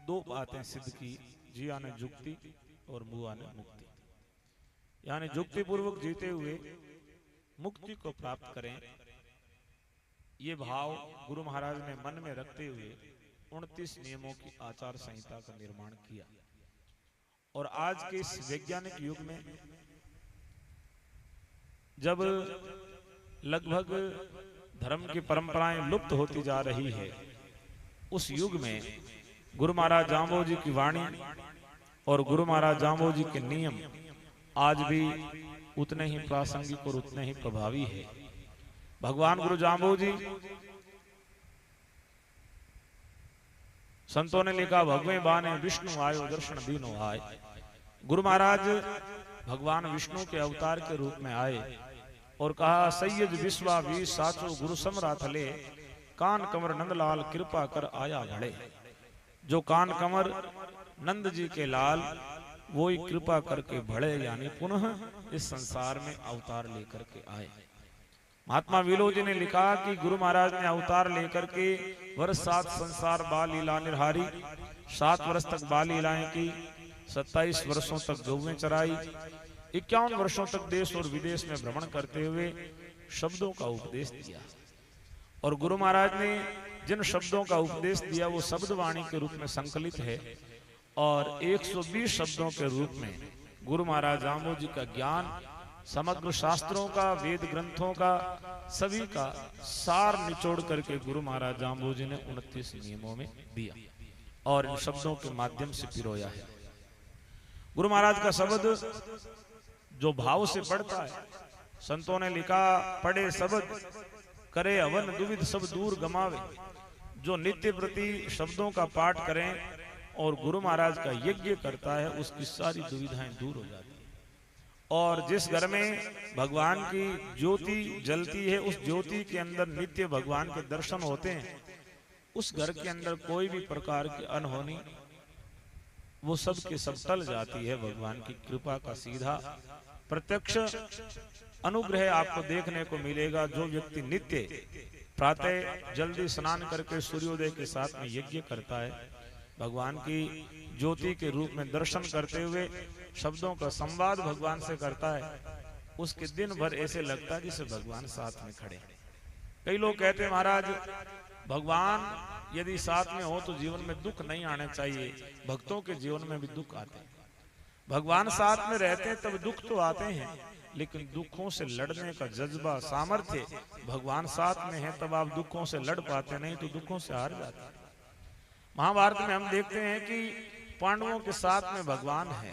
दो बातें सिद्ध की, जिया ने जुक्ति और बुआ ने मुक्ति। यानी जुक्ति पूर्वक जीते हुए मुक्ति को प्राप्त करें, ये भाव गुरु महाराज ने मन में रखते हुए 29 नियमों की आचार संहिता का निर्माण किया। और आज के इस वैज्ञानिक युग में जब लगभग धर्म की परंपराएं लुप्त होती जा रही है, उस युग में गुरु महाराज जाम्बो जी की वाणी और गुरु महाराज जाम्बो जी के नियम आज भी उतने ही प्रासंगिक और उतने ही प्रभावी है। भगवान गुरु जाम्बो जी, संतों ने लिखा भगवे बाने विष्णु आयो दर्शन दीनो आए। गुरु महाराज भगवान विष्णु के अवतार के रूप में आए और कहा सैयद विश्वा वी साचो गुरु समरा थले, कान कमर नंदलाल कृपा कर आया भड़े। जो कान कमर नंद जी के लाल वो ही कृपा करके भड़े, यानी पुनः इस संसार में अवतार लेकर के आए। महात्मा विलो जी ने लिखा कि गुरु महाराज ने अवतार लेकर के वर्ष 7 संसार बाल लीला निरहारी, 7 वर्ष तक बाल लीलाएं की, 27 वर्षों तक गौवें चराई, 51 वर्षों तक देश और विदेश में भ्रमण करते हुए शब्दों का उपदेश दिया। और गुरु महाराज ने जिन शब्दों का उपदेश दिया वो शब्द वाणी के रूप में संकलित है, और 120 शब्दों के रूप में गुरु महाराज जाम्बो जी का ज्ञान समग्र शास्त्रों का, वेद ग्रंथों का, सभी का सार निचोड़ करके गुरु महाराज जाम्बो जी ने 29 नियमों में दिया और इन शब्दों के माध्यम से पिरोया है। गुरु महाराज का शब्द जो भाव से पढ़ता है, संतों ने लिखा पढ़े शब्द करे हवन दुविध सब दूर गमावे। जो नित्य प्रति शब्दों का पाठ करें और गुरु महाराज का यज्ञ करता है, उसकी सारी दुविधाएं दूर हो जाती है। और जिस घर में भगवान की ज्योति जलती है, उस ज्योति के अंदर नित्य भगवान के दर्शन होते हैं, उस घर के अंदर कोई भी प्रकार की अनहोनी वो सब के सब टल जाती है। भगवान की कृपा का सीधा प्रत्यक्ष अनुग्रह आपको देखने को मिलेगा। जो व्यक्ति नित्य प्रातः जल्दी स्नान करके सूर्योदय के साथ में यज्ञ करता है, भगवान की ज्योति के रूप में दर्शन करते हुए शब्दों का संवाद भगवान से करता है, उसके दिन भर ऐसे लगता है जैसे भगवान साथ में खड़े। कई लोग कहते हैं महाराज भगवान यदि साथ में हो तो जीवन में दुख नहीं आने चाहिए। भक्तों के जीवन में भी दुख आते हैं। भगवान साथ में रहते हैं तब दुख तो आते हैं, लेकिन दुखों से लड़ने का जज्बा, सामर्थ्य भगवान साथ में है तब आप दुखों से लड़ पाते, नहीं तो दुखों से हार जाते हैं। महाभारत में हम देखते हैं कि पांडवों के साथ में भगवान है।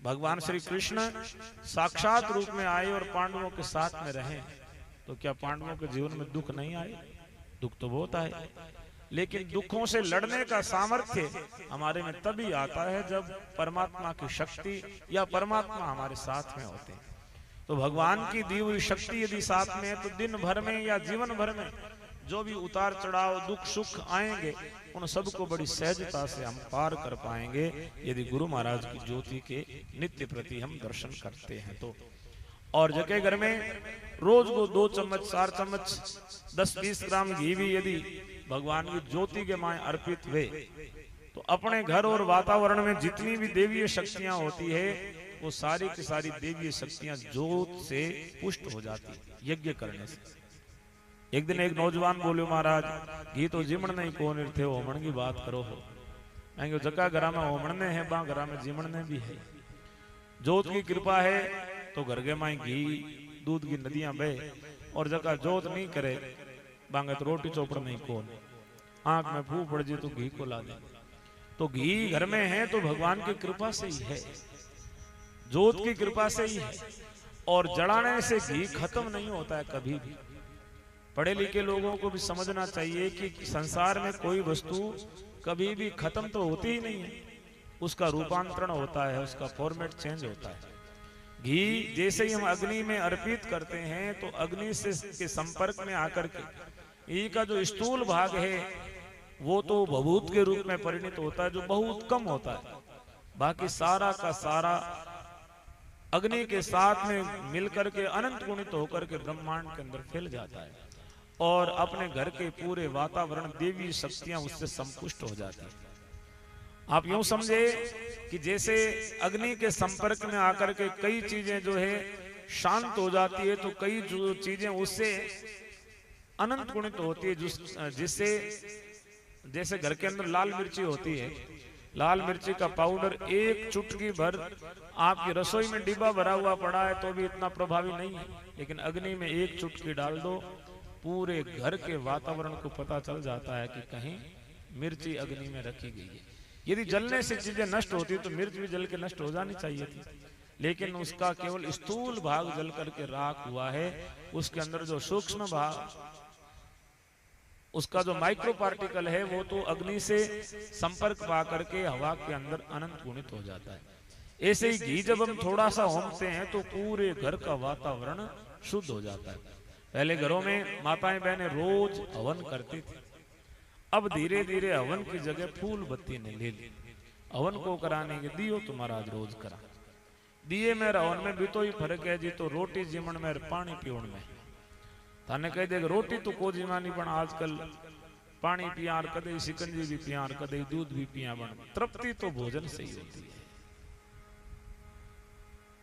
भगवान श्री कृष्ण साक्षात रूप में आए और पांडवों के साथ में रहे, तो क्या पांडवों के जीवन में दुख नहीं आए? दुख तो बहुत आए, लेकिन दुखों से लड़ने का सामर्थ्य हमारे में तभी आता है जब परमात्मा की शक्ति या परमात्मा हमारे साथ में होते हैं। तो भगवान की दी हुई शक्ति यदि साथ में है तो दिन भर में या जीवन भर में जो भी उतार चढ़ाव, दुख सुख आएंगे, उन सबको बड़ी सहजता से हम पार कर पाएंगे यदि गुरु महाराज की ज्योति के नित्य प्रति हम दर्शन करते हैं तो। और जगह घर में रोज को 2 चम्मच 4 चम्मच 10-20 ग्राम घी भी यदि भगवान की ज्योति के माय अर्पित हुए तो अपने घर और वातावरण में जितनी भी देवीय शक्तियां होती है वो सारी की सारी देवीय शक्तियां ज्योत से पुष्ट हो जाती है यज्ञ करने से। एक दिन एक नौजवान बोले महाराज घी तो जिमण नहीं को थे, होमण की बात करो हो। मैं जगह घरा में होमणने है, बा घरा में जिमणने भी है। ज्योत की कृपा है तो घर के माई घी दूध की नदियां बहे, और जगह ज्योत नहीं करे बांगे तो रोटी चौपड़ नहीं कौन, आंख में फूफ पड़ जाए तो घी को ला दे। तो घी घर में है तो भगवान की कृपा से ही है, ज्योत की कृपा से ही है। और जलाने से घी खत्म नहीं होता है कभी भी। पढ़े लिखे लोगों को भी समझना चाहिए कि संसार में कोई वस्तु कभी भी खत्म तो होती ही नहीं है, उसका रूपांतरण होता है, उसका फॉर्मेट चेंज होता है। घी जैसे ही हम अग्नि में अर्पित करते हैं तो अग्नि से के संपर्क में आकर के घी का जो स्थूल भाग है वो तो भभूत के रूप में परिणत होता है, जो बहुत कम होता है। बाकी सारा का सारा अग्नि के साथ में मिलकर के अनंत गुणित होकर के ब्रह्मांड के अंदर फैल जाता है और अपने घर के पूरे वातावरण देवी शक्तियां उससे संपुष्ट हो जाती है। आप यूं समझे कि जैसे अग्नि के संपर्क में आकर के कई चीजें जो है शांत हो जाती है, तो कई जो चीजें उससे अनंत गुणित होती है, जिससे जैसे घर के अंदर लाल मिर्ची होती है, लाल मिर्ची का पाउडर एक चुटकी भर आपकी रसोई में डिब्बा भरा हुआ पड़ा है तो भी इतना प्रभावी नहीं है, लेकिन अग्नि में एक चुटकी डाल दो, पूरे घर के वातावरण को पता चल जाता है कि कहीं मिर्ची अग्नि में रखी गई है। यदि जलने से चीजें नष्ट होती तो मिर्च भी जल के नष्ट हो जानी चाहिए थी, लेकिन उसका केवल स्थूल भाग जल करके राख हुआ है। उसके अंदर जो सूक्ष्म भाग, उसका जो माइक्रो पार्टिकल है, वो तो अग्नि से संपर्क पा करके हवा के अंदर अनंत गुणित हो जाता है। ऐसे ही घी जब हम थोड़ा सा होमते हैं तो पूरे घर का वातावरण शुद्ध हो जाता है। पहले घरों में माताएं बहनें रोज हवन करती थी, अब धीरे धीरे हवन की जगह फूल बत्ती ने ले ली। हवन को कराने के दियो तो महाराज रोज करा, दिए में हवन में भी तो ही फर्क है जी, तो रोटी जीवन में पानी पीवन में थाने कह दे रोटी तो को जीवानी, पण आजकल पानी पियार कदे सिकंजी भी पियार कदे दूध भी पिया बन, तृप्ति तो भोजन से ही होती है।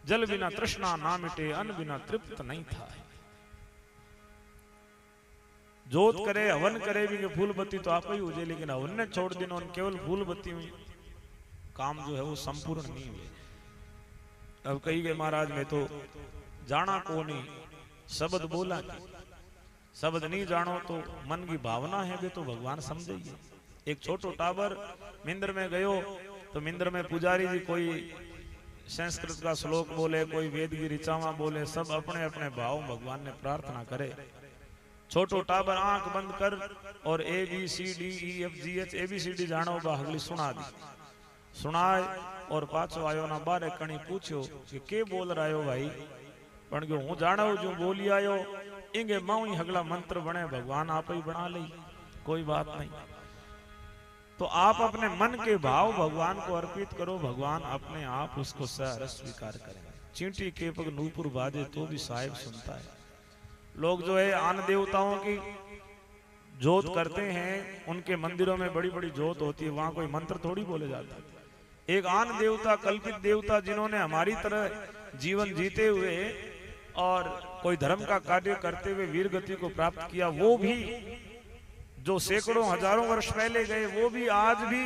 जल बिना तृष्णा ना मिटे, अन्न बिना तृप्त नहीं था। जोत करे हवन करे भी फूल बत्ती तो आप ही हो जाए, लेकिन हवन ने छोड़ देना और केवल फूल बत्ती हुई काम जो है वो संपूर्ण नहीं हुए। अब कही गए महाराज में तो जाना को नहीं शब्द बोला, शब्द नहीं जानो तो मन की भावना है वे तो भगवान समझेगी। एक छोटो टाबर मिंद्र में गयो तो मिंद्र में पुजारी जी कोई संस्कृत का श्लोक बोले, कोई वेद की ऋचावा बोले, सब अपने अपने भाव भगवान ने प्रार्थना करे। छोटो टाबर आंख बंद कर और ABCDEFGH ABCD जानो बागली सुना दी, सुनाए और पाछो आयो ना बारे कणी पूछो कि के बोल रहा हो भाई, पण जो हूँ जानो जो बोली आयो इंगे माऊ ही हगला मंत्र बने, भगवान आप ही बना ले, कोई बात नहीं। तो आप अपने मन के भाव भगवान को अर्पित करो, भगवान अपने आप उसको सहर्ष स्वीकार करेंगे। चींटी के पग नूपुर बाजे तो भी साहिब सुनता है। लोग जो है आन देवताओं की जोत करते हैं, उनके मंदिरों में बड़ी बड़ी जोत होती है, वहां कोई मंत्र थोड़ी बोले जाता है। एक आन देवता, कल्पित देवता, जिन्होंने हमारी तरह जीवन जीते हुए और कोई धर्म का कार्य करते हुए वीर गति को प्राप्त किया, वो भी जो सैकड़ों हजारों वर्ष पहले गए, वो भी आज भी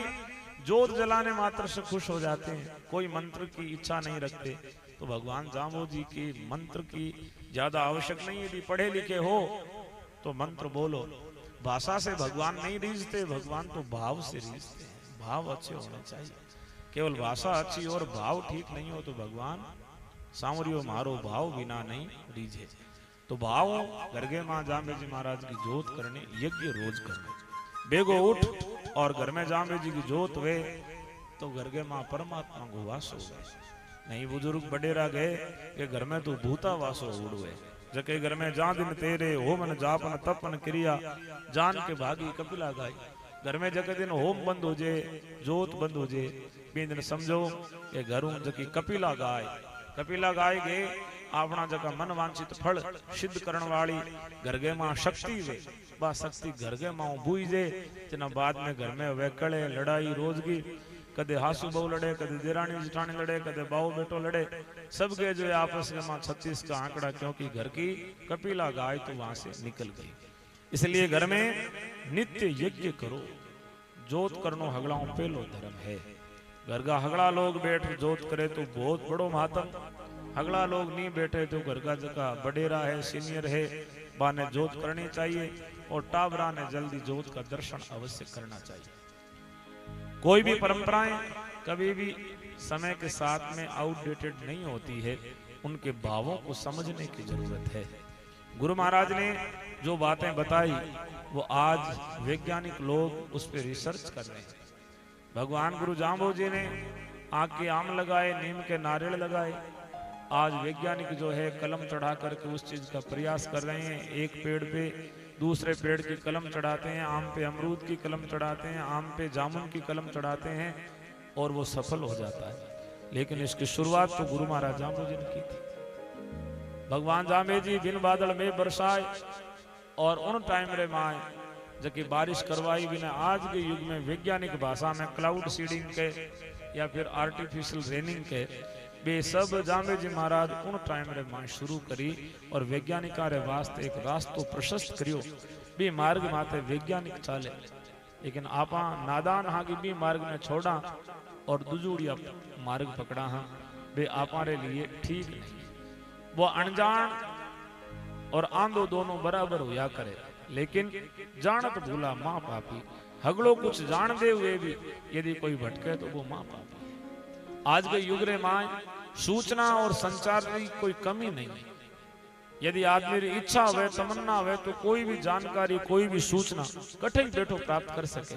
जोत जलाने मात्र से खुश हो जाते हैं, कोई मंत्र की इच्छा नहीं रखते। तो भगवान जाम्बो जी की मंत्र की ज्यादा आवश्यक नहीं है। यदि पढ़े लिखे हो तो मंत्र बोलो, भाषा से भगवान नहीं रीझते, भगवान तो भाव से रीझते हैं। भाव अच्छे होने चाहिए, केवल भाषा अच्छी और भाव ठीक नहीं हो तो भगवान सांवरियो मारो भाव बिना नहीं रीझे। तो भाव गरगे मां जाम्बे जी महाराज की जोत करने, यज्ञ रोज करने, बेगो उठ और घर में जाम्बे जी की जोत वे तो गरगे मां परमात्मा को वासो नहीं। बुजुर्ग बडेरा गए कि घर में तो भूता वासो उड़वे, जके घर में जा दिन तेरे होमन जापन तपन क्रिया जान के भागी कपिला गाय। घर में जके दिन होम बंद हो जे, जोत बंद हो जे, बे दिन समझो कि घरों जकी कपिला गाय गे अपना जका मन वांछित फल सिद्ध करने वाली घरगे मां शक्ति वे, बा शक्ति घरगे मां बुई जे, जना बाद में घर में वैकड़े लड़ाई रोजगी, कदे हासू बहु लड़े, कदे देरानी जिठानी लड़े, कदे बाऊ बेटो लड़े, सब के जो आपस में 36 का आंकड़ा, क्योंकि घर की कपिला गाय तो वहां से निकल गई। इसलिए घर में नित्य यज्ञ करो, जोत करनो हगड़ाओं पहलो धर्म है। घर का हगड़ा लोग बैठ जोत करे तो बहुत बड़ो महात्म, हगड़ा लोग नहीं बैठे तो घर का जगह बडेरा है, सीनियर है, बाने जोत करनी चाहिए और टावरा ने जल्दी जोत का दर्शन अवश्य करना चाहिए। कोई भी परंपराएं कभी भी समय के साथ में आउटडेटेड नहीं होती है, उनके भावों को समझने की जरूरत है। गुरु महाराज ने जो बातें बताई वो आज वैज्ञानिक लोग उस पर रिसर्च कर रहे हैं। भगवान गुरु जाम्बो जी ने आग के आम लगाए, नीम के नारियल लगाए, आज वैज्ञानिक जो है कलम चढ़ा करके उस चीज का प्रयास कर रहे हैं। एक पेड़ पे दूसरे पेड़ की कलम चढ़ाते हैं, आम पे अमरूद की कलम चढ़ाते हैं, आम पे जामुन की कलम चढ़ाते हैं और वो सफल हो जाता है। लेकिन इसकी शुरुआत तो गुरु महाराज जाम्बो जी ने की थी। भगवान जाम्बे जी बिन बादल में बरसाए और उन टाइम रे माए जबकि बारिश करवाई बिना आज के युग में वैज्ञानिक भाषा में क्लाउड सीडिंग के या फिर आर्टिफिशियल रेनिंग के बे सब जामे जी महाराज उन टाइम रे मां शुरू करी और वैज्ञानिका रे वास्ते एक रास्तो प्रशस्त करियो बे मार्ग माथे वैज्ञानिक चाले। लेकिन आपा नादान हाँ की बी मार्ग में छोड़ा और दुजूड़िया मार्ग पकड़ा हाँ बे आपारे लिए ठीक नहीं। वो अनजान और आंधो दोनों बराबर हुआ करे, लेकिन जानत भूला माँ पापी। हगलो कुछ जान दे हुए भी यदि कोई भटके तो वो माँ पापी। आज के युग रे माँ सूचना और संचार की कोई कमी नहीं। यदि आदमी की इच्छा हो, तमन्ना हो तो कोई भी जानकारी, कोई भी सूचना कठे ही बैठो प्राप्त कर सके।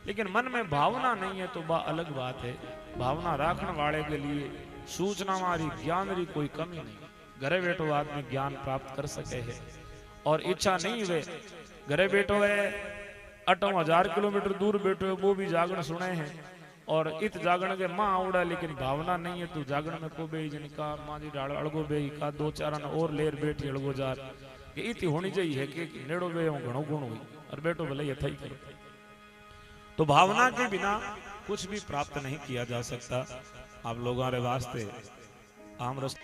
लेकिन मन में भावना नहीं है तो वह अलग बात है। भावना राखने वाले के लिए सूचना मारी ज्ञान री कोई कमी नहीं। घरे बैठो आदमी ज्ञान प्राप्त कर सके है। और इच्छा नहीं वे घरे बैठो है 8,000 किलोमीटर दूर बैठो है वो भी जागरण सुने हैं और इत जागरण के माँ आवड़ा, लेकिन भावना नहीं है तो जागरण में को बे जनिका माँ जी डाल अड़गो बे का 2-4 और लेर बैठी अड़गो जार कि इति होनी चाहिए कि नेड़ो बे घणो गुण हुई और बैठो भले ये थई करो। तो भावना के बिना कुछ भी प्राप्त नहीं किया जा सकता। आप लोगों रे वास्ते आम रस